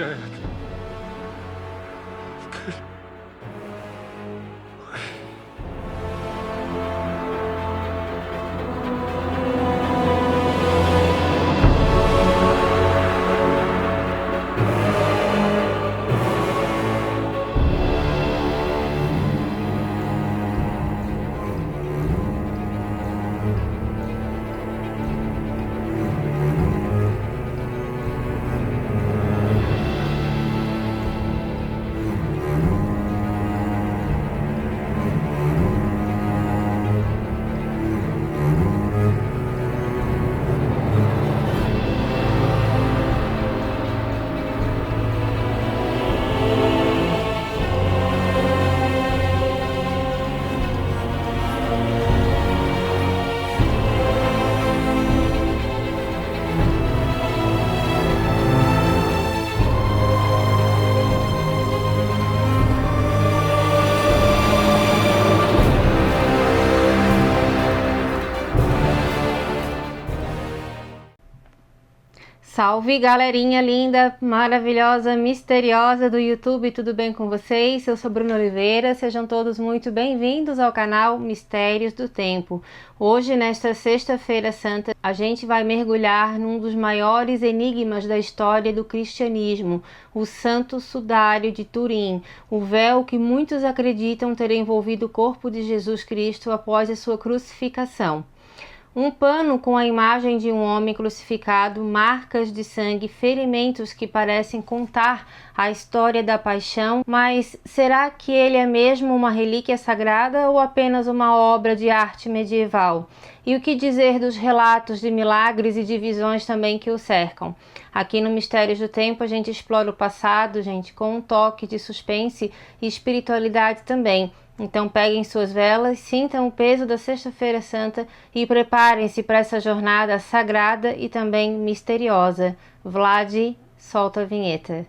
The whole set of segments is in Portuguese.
Dad. Salve, galerinha linda, maravilhosa, misteriosa do YouTube, tudo bem com vocês? Eu sou Bruna Oliveira, sejam todos muito bem-vindos ao canal Mistérios do Tempo. Hoje, nesta Sexta-feira Santa, a gente vai mergulhar num dos maiores enigmas da história do cristianismo, o Santo Sudário de Turim, o véu que muitos acreditam ter envolvido o corpo de Jesus Cristo após a sua crucificação. Um pano com a imagem de um homem crucificado, marcas de sangue, ferimentos que parecem contar a história da paixão, mas será que ele é mesmo uma relíquia sagrada ou apenas uma obra de arte medieval? E o que dizer dos relatos de milagres e de visões também que o cercam? Aqui no Mistérios do Tempo a gente explora o passado, gente, com um toque de suspense e espiritualidade também. Então peguem suas velas, sintam o peso da Sexta-feira Santa e preparem-se para essa jornada sagrada e também misteriosa. Vlad, solta a vinheta.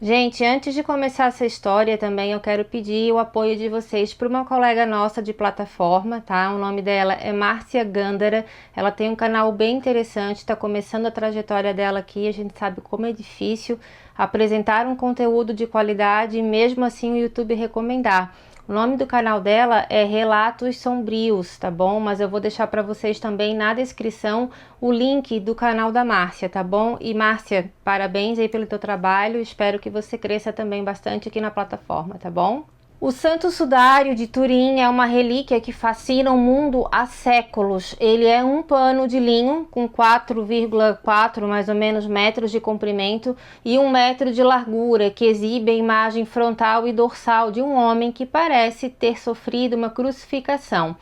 Gente, antes de começar essa história também eu quero pedir o apoio de vocês para uma colega nossa de plataforma, tá? O nome dela é Márcia Gândara, ela tem um canal bem interessante, está começando a trajetória dela aqui, a gente sabe como é difícil apresentar um conteúdo de qualidade e mesmo assim o YouTube recomendar. O nome do canal dela é Relatos Sombrios, tá bom? Mas eu vou deixar para vocês também na descrição o link do canal da Márcia, tá bom? E Márcia, parabéns aí pelo teu trabalho, espero que você cresça também bastante aqui na plataforma, tá bom? O Santo Sudário de Turim é uma relíquia que fascina o mundo há séculos. Ele é um pano de linho com 4,4 mais ou menos metros de comprimento e 1 metro de largura, que exibe a imagem frontal e dorsal de um homem que parece ter sofrido uma crucificação.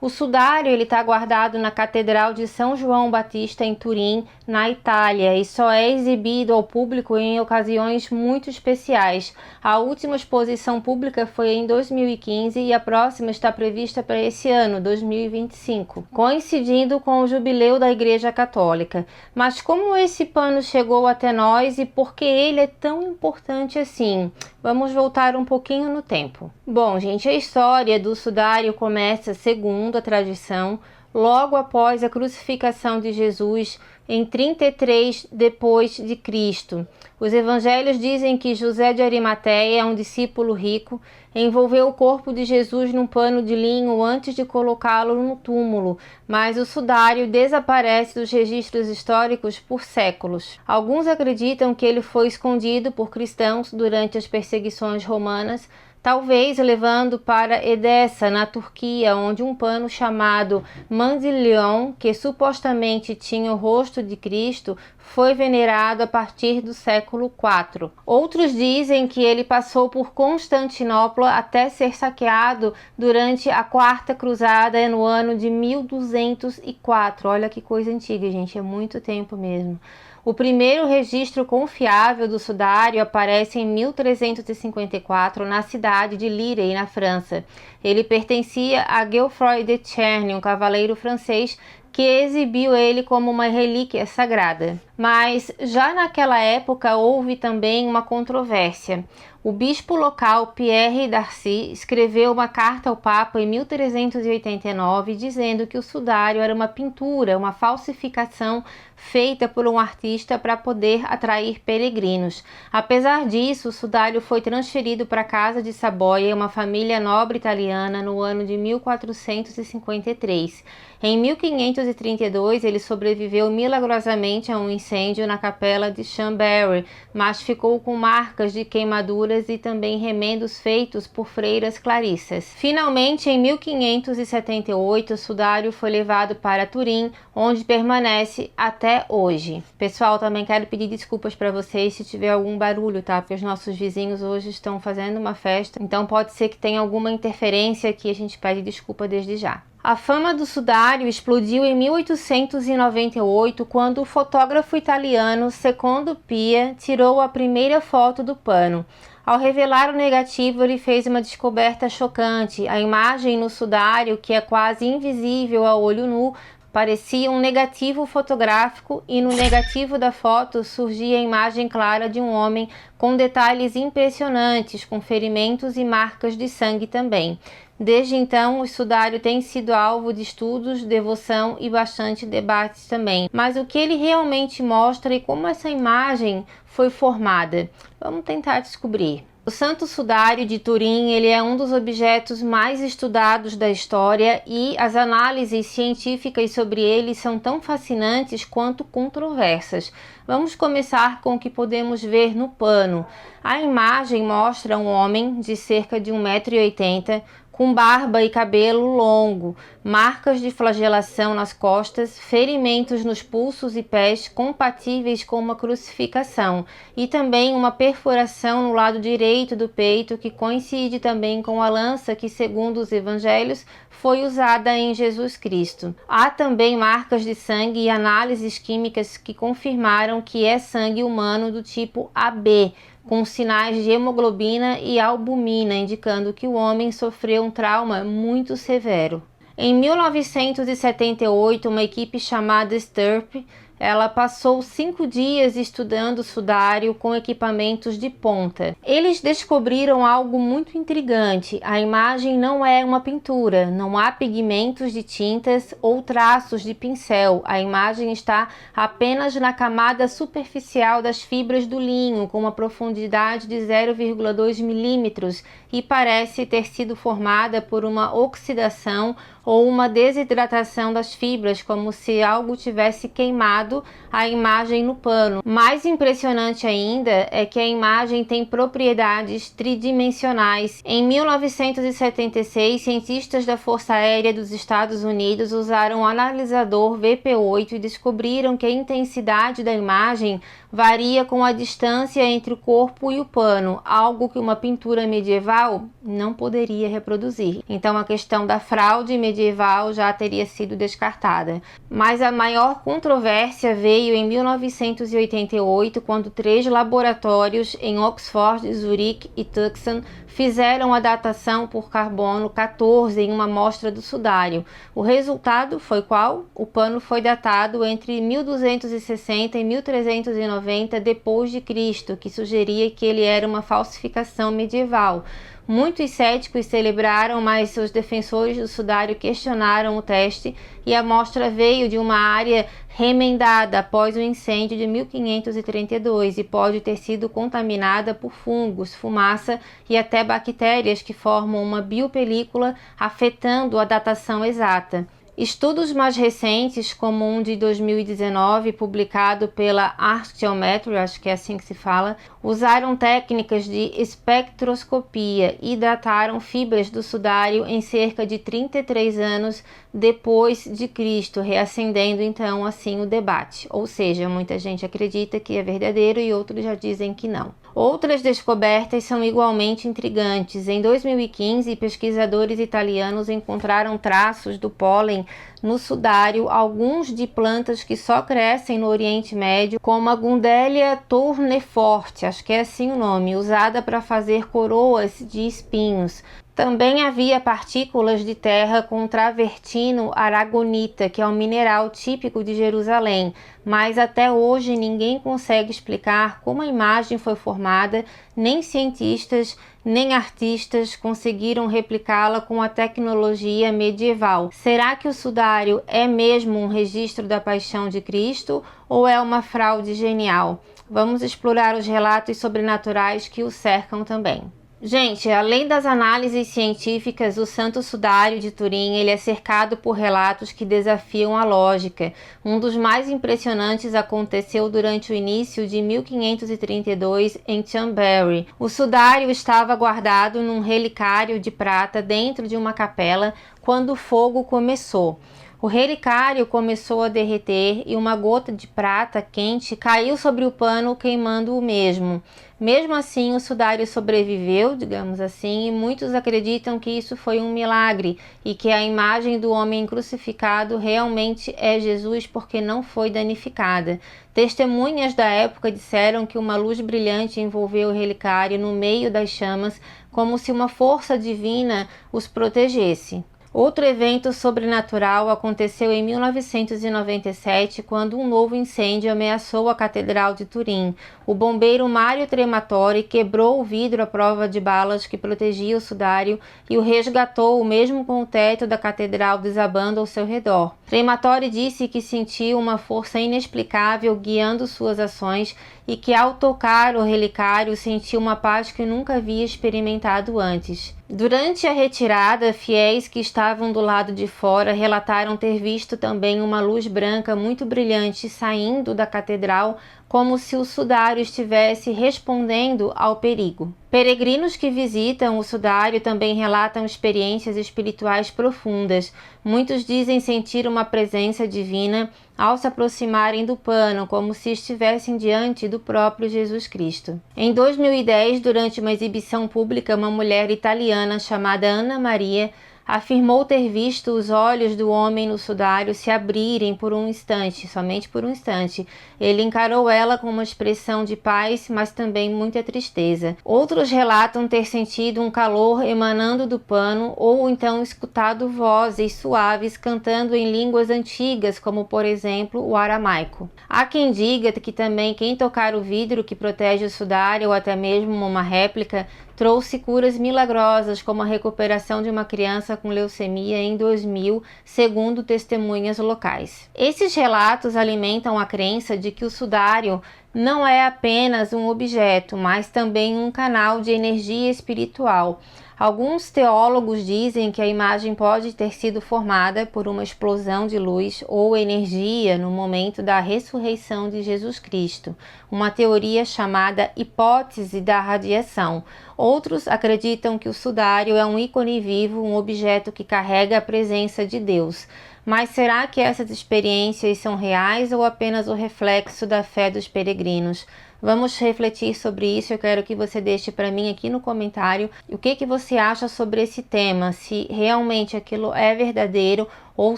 O sudário está guardado na Catedral de São João Batista em Turim, na Itália, e só é exibido ao público em ocasiões muito especiais. A última exposição pública foi em 2015 e a próxima está prevista para esse ano, 2025, coincidindo com o jubileu da Igreja Católica. Mas como esse pano chegou até nós e por que ele é tão importante assim? Vamos voltar um pouquinho no tempo. Bom, gente, a história do sudário começa, segundo a tradição, logo após a crucificação de Jesus em 33 depois de Cristo. Os evangelhos dizem que José de Arimateia, um discípulo rico, envolveu o corpo de Jesus num pano de linho antes de colocá-lo no túmulo, mas o sudário desaparece dos registros históricos por séculos. Alguns acreditam que ele foi escondido por cristãos durante as perseguições romanas, talvez levando para Edessa, na Turquia, onde um pano chamado Manzilion, que supostamente tinha o rosto de Cristo, foi venerado a partir do século IV. Outros dizem que ele passou por Constantinopla até ser saqueado durante a Quarta Cruzada no ano de 1204. Olha que coisa antiga, gente, é muito tempo mesmo. O primeiro registro confiável do sudário aparece em 1354 na cidade de Lirey, na França. Ele pertencia a Geoffroy de Charny, um cavaleiro francês que exibiu ele como uma relíquia sagrada. Mas já naquela época houve também uma controvérsia. O bispo local Pierre Darcy escreveu uma carta ao Papa em 1389 dizendo que o sudário era uma pintura, uma falsificação feita por um artista para poder atrair peregrinos. Apesar disso, o sudário foi transferido para a Casa de Saboia, uma família nobre italiana, no ano de 1453. Em 1532, ele sobreviveu milagrosamente a um incêndio na capela de Chambéry, mas ficou com marcas de queimaduras e também remendos feitos por freiras clarissas. Finalmente, em 1578, o sudário foi levado para Turim, onde permanece até hoje. Pessoal, também quero pedir desculpas para vocês se tiver algum barulho, tá? Porque os nossos vizinhos hoje estão fazendo uma festa, então pode ser que tenha alguma interferência aqui, a gente pede desculpa desde já. A fama do sudário explodiu em 1898, quando o fotógrafo italiano Secondo Pia tirou a primeira foto do pano. Ao revelar o negativo, ele fez uma descoberta chocante. A imagem no sudário, que é quase invisível a olho nu, parecia um negativo fotográfico, e no negativo da foto surgia a imagem clara de um homem com detalhes impressionantes, com ferimentos e marcas de sangue também. Desde então, o sudário tem sido alvo de estudos, devoção e bastante debates também. Mas o que ele realmente mostra e como essa imagem foi formada? Vamos tentar descobrir. O Santo Sudário de Turim, ele é um dos objetos mais estudados da história e as análises científicas sobre ele são tão fascinantes quanto controversas. Vamos começar com o que podemos ver no pano. A imagem mostra um homem de cerca de 1,80 m, com barba e cabelo longo, marcas de flagelação nas costas, ferimentos nos pulsos e pés compatíveis com uma crucificação e também uma perfuração no lado direito do peito que coincide também com a lança que, segundo os evangelhos, foi usada em Jesus Cristo. Há também marcas de sangue e análises químicas que confirmaram que é sangue humano do tipo AB, com sinais de hemoglobina e albumina, indicando que o homem sofreu um trauma muito severo. Em 1978, uma equipe chamada STURP, ela passou 5 dias estudando o sudário com equipamentos de ponta. Eles descobriram algo muito intrigante. A imagem não é uma pintura, não há pigmentos de tintas ou traços de pincel. A imagem está apenas na camada superficial das fibras do linho, com uma profundidade de 0,2 milímetros, e parece ter sido formada por uma oxidação ou uma desidratação das fibras, como se algo tivesse queimado a imagem no pano. Mais impressionante ainda é que a imagem tem propriedades tridimensionais. Em 1976, cientistas da Força Aérea dos Estados Unidos usaram um analisador VP8 e descobriram que a intensidade da imagem varia com a distância entre o corpo e o pano, algo que uma pintura medieval não poderia reproduzir. Então a questão da fraude medieval já teria sido descartada. Mas a maior controvérsia veio em 1988, quando 3 laboratórios em Oxford, Zurique e Tucson fizeram a datação por carbono 14 em uma amostra do sudário. O resultado foi qual? O pano foi datado entre 1260 e 1390 depois de Cristo, que sugeria que ele era uma falsificação medieval. Muitos céticos celebraram, mas seus defensores do sudário questionaram o teste, e a amostra veio de uma área remendada após o incêndio de 1532 e pode ter sido contaminada por fungos, fumaça e até bactérias que formam uma biopelícula, afetando a datação exata. Estudos mais recentes, como um de 2019, publicado pela Archaeometry, acho que é assim que se fala, usaram técnicas de espectroscopia e dataram fibras do sudário em cerca de 33 anos depois de Cristo, reacendendo então assim o debate. Ou seja, muita gente acredita que é verdadeiro e outros já dizem que não. Outras descobertas são igualmente intrigantes. Em 2015, pesquisadores italianos encontraram traços do pólen no sudário, alguns de plantas que só crescem no Oriente Médio, como a Gundelia tourneforte, acho que é assim o nome, usada para fazer coroas de espinhos. Também havia partículas de terra com travertino aragonita, que é um mineral típico de Jerusalém, mas até hoje ninguém consegue explicar como a imagem foi formada, nem cientistas, nem artistas conseguiram replicá-la com a tecnologia medieval. Será que o sudário é mesmo um registro da paixão de Cristo ou é uma fraude genial? Vamos explorar os relatos sobrenaturais que o cercam também. Gente, além das análises científicas, o Santo Sudário de Turim ele é cercado por relatos que desafiam a lógica. Um dos mais impressionantes aconteceu durante o início de 1532 em Chambéry. O sudário estava guardado num relicário de prata dentro de uma capela quando o fogo começou. O relicário começou a derreter e uma gota de prata quente caiu sobre o pano, queimando o mesmo. Mesmo assim, o sudário sobreviveu, digamos assim, e muitos acreditam que isso foi um milagre e que a imagem do homem crucificado realmente é Jesus porque não foi danificada. Testemunhas da época disseram que uma luz brilhante envolveu o relicário no meio das chamas, como se uma força divina os protegesse. Outro evento sobrenatural aconteceu em 1997, quando um novo incêndio ameaçou a Catedral de Turim. O bombeiro Mário Trematori quebrou o vidro à prova de balas que protegia o sudário e o resgatou, mesmo com o teto da catedral desabando ao seu redor. Trematori disse que sentiu uma força inexplicável guiando suas ações e que ao tocar o relicário sentiu uma paz que nunca havia experimentado antes. Durante a retirada, fiéis que estavam do lado de fora relataram ter visto também uma luz branca muito brilhante saindo da catedral, como se o sudário estivesse respondendo ao perigo. Peregrinos que visitam o sudário também relatam experiências espirituais profundas. Muitos dizem sentir uma presença divina ao se aproximarem do pano, como se estivessem diante do próprio Jesus Cristo. Em 2010, durante uma exibição pública, uma mulher italiana chamada Ana Maria afirmou ter visto os olhos do homem no sudário se abrirem por um instante, somente por um instante. Ele encarou ela com uma expressão de paz, mas também muita tristeza. Outros relatam ter sentido um calor emanando do pano ou então escutado vozes suaves cantando em línguas antigas, como por exemplo o aramaico. Há quem diga que também quem tocar o vidro que protege o sudário ou até mesmo uma réplica trouxe curas milagrosas, como a recuperação de uma criança com leucemia em 2000, segundo testemunhas locais. Esses relatos alimentam a crença de que o sudário não é apenas um objeto, mas também um canal de energia espiritual. Alguns teólogos dizem que a imagem pode ter sido formada por uma explosão de luz ou energia no momento da ressurreição de Jesus Cristo, uma teoria chamada hipótese da radiação. Outros acreditam que o sudário é um ícone vivo, um objeto que carrega a presença de Deus. Mas será que essas experiências são reais ou apenas o reflexo da fé dos peregrinos? Vamos refletir sobre isso. Eu quero que você deixe para mim aqui no comentário o que você acha sobre esse tema, se realmente aquilo é verdadeiro ou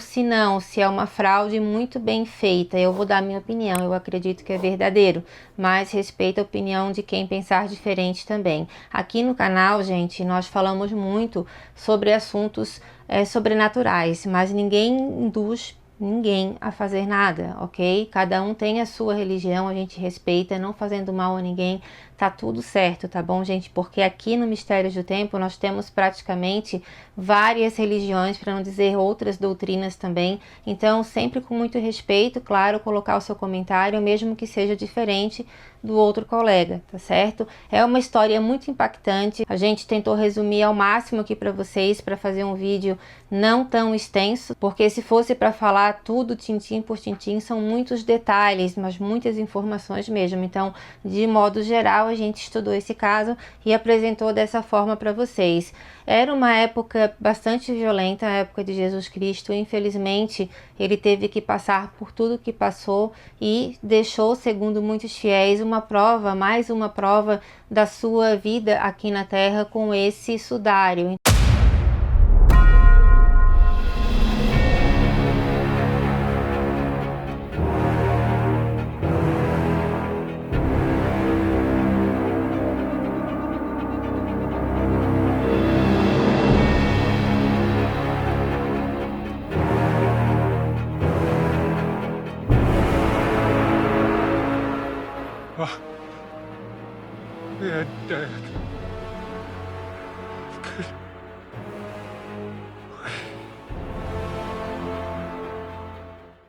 se não, se é uma fraude muito bem feita. Eu vou dar minha opinião, eu acredito que é verdadeiro, mas respeito a opinião de quem pensar diferente também. Aqui no canal, gente, nós falamos muito sobre assuntos sobrenaturais, mas ninguém induz ninguém a fazer nada, ok? Cada um tem a sua religião, a gente respeita, não fazendo mal a ninguém, tá tudo certo, tá bom, gente? Porque aqui no Mistérios do Tempo nós temos praticamente várias religiões, para não dizer outras doutrinas também, então sempre com muito respeito, claro, colocar o seu comentário, mesmo que seja diferente do outro colega, tá certo? É uma história muito impactante, a gente tentou resumir ao máximo aqui para vocês, para fazer um vídeo não tão extenso, porque se fosse para falar tudo tintim por tintim, são muitos detalhes, mas muitas informações mesmo, então de modo geral a gente estudou esse caso e apresentou dessa forma para vocês. Era uma época bastante violenta, a época de Jesus Cristo. Infelizmente, ele teve que passar por tudo que passou e deixou, segundo muitos fiéis, uma prova, mais uma prova da sua vida aqui na Terra com esse sudário.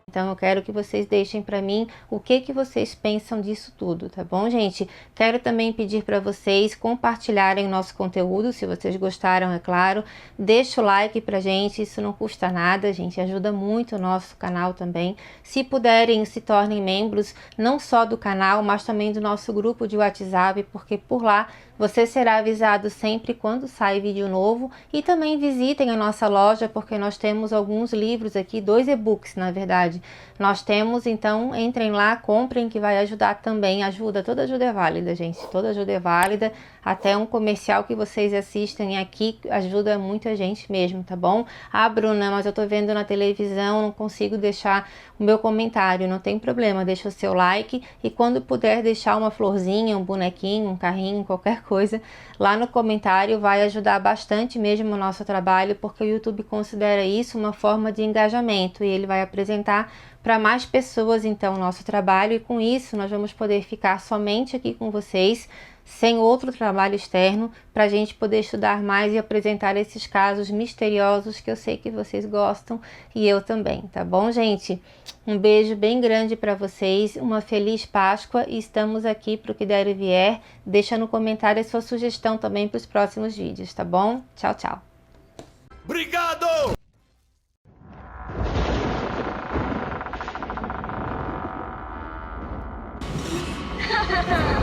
Então eu quero que vocês deixem para mim o que vocês pensam disso tudo, tá bom, gente? Quero também pedir para vocês compartilharem o nosso conteúdo, se vocês gostaram, é claro. Deixa o like pra gente, isso não custa nada, gente, ajuda muito o nosso canal também. Se puderem, se tornem membros não só do canal, mas também do nosso grupo de WhatsApp, porque por lá você será avisado sempre quando sai vídeo novo. E também visitem a nossa loja, porque nós temos alguns livros aqui, 2 e-books na verdade. Nós temos, então entrem lá, comprem, que vai ajudar também. Toda ajuda é válida, gente, toda ajuda é válida. Até um comercial que vocês assistem aqui ajuda muita gente mesmo, tá bom? Ah, Bruna, mas eu tô vendo na televisão, não consigo deixar o meu comentário. Não tem problema, deixa o seu like e quando puder deixar uma florzinha, um bonequinho, um carrinho, qualquer coisa lá no comentário, vai ajudar bastante mesmo o nosso trabalho, porque o YouTube considera isso uma forma de engajamento e ele vai apresentar para mais pessoas então o nosso trabalho, e com isso nós vamos poder ficar somente aqui com vocês, sem outro trabalho externo, para a gente poder estudar mais e apresentar esses casos misteriosos que eu sei que vocês gostam e eu também, tá bom, gente? Um beijo bem grande para vocês, uma feliz Páscoa e estamos aqui para o que der e vier. Deixa no comentário a sua sugestão também para os próximos vídeos, tá bom? Tchau, tchau! Obrigado! Ha ha ha!